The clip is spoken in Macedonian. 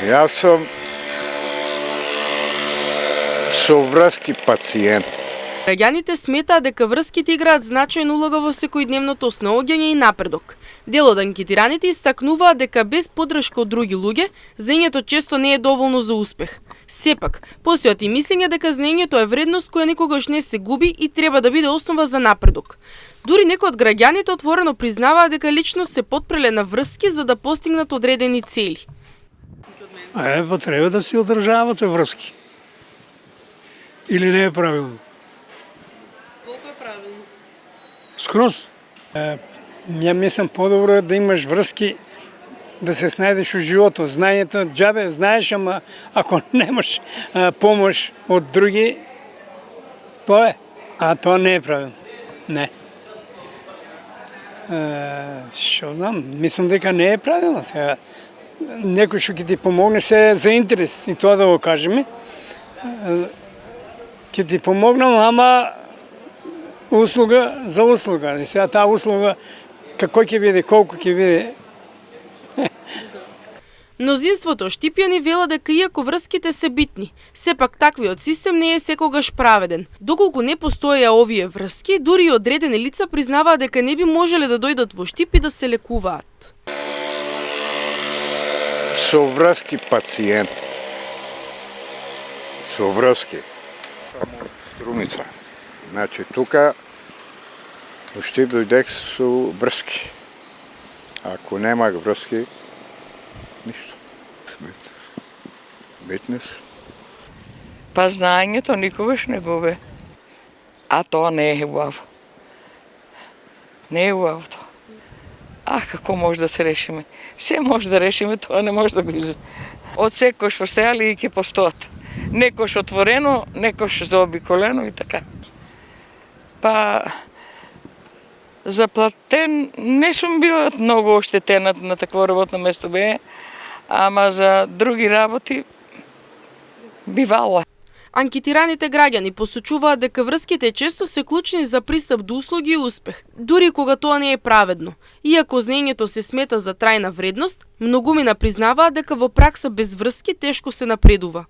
Јас сум соврски пациент. Граѓаните сметаат дека врските играат значајна улога во секојдневното снаоѓање и напредок. Дел од анкетираните истакнуваат дека без поддршка од други луѓе, знаењето често не е доволно за успех. Сепак, постојат и мислења дека знаењето е вредност која никогаш не се губи и треба да биде основа за напредок. Дури некои од граѓаните отворено признаваат дека лично се потпреле на врски за да постигнат одредени цели. Треба да се одржавате врски. Или не е правилно? Колку е правилно? Скроз. Ја мислам подобро да имаш врски, да се снајдеш во животот. Знаењето џабе знаеш, ама ако немаш помош од други, тоа е. А тоа не е правилно. Не. Што знам, мислам дека не е правилно. Некој што ќе ти помогне се за интерес и тоа да го кажеме. Ќе ти помогнам, ама услуга за услуга. И сега таа услуга како ќе биде, колку ќе биде. Мнозинството штипјани велат дека иако врските се битни, сепак таквиот систем не е секогаш праведен. Доколку не постоеја овие врски, дури и одредени лица признаваат дека не би можеле да дојдат во Штип и да се лекуваат. Соврски пациент. Соврски. Струмица. Значи, тука во Штип дојдех со врски. Ако немак врски, ништо. Битнес. Па знаењето никогаш не губе. А тоа не е убаво. Не е убаво тоа. Како може да се решиме? Се може да решиме, тоа не може да го изуме. Од секојаш постојали и ќе постоат. Некош отворено, некош заобиколено и така. Па заплатен не сум била многу оштетена на такво работно место бе, ама за други работи бивала. Анкетираните граѓани посочуваат дека врските често се клучни за пристап до услуги и успех, дури кога тоа не е праведно. Иако знаењето се смета за трајна вредност, многумина признаваат дека во пракса без врски тешко се напредува.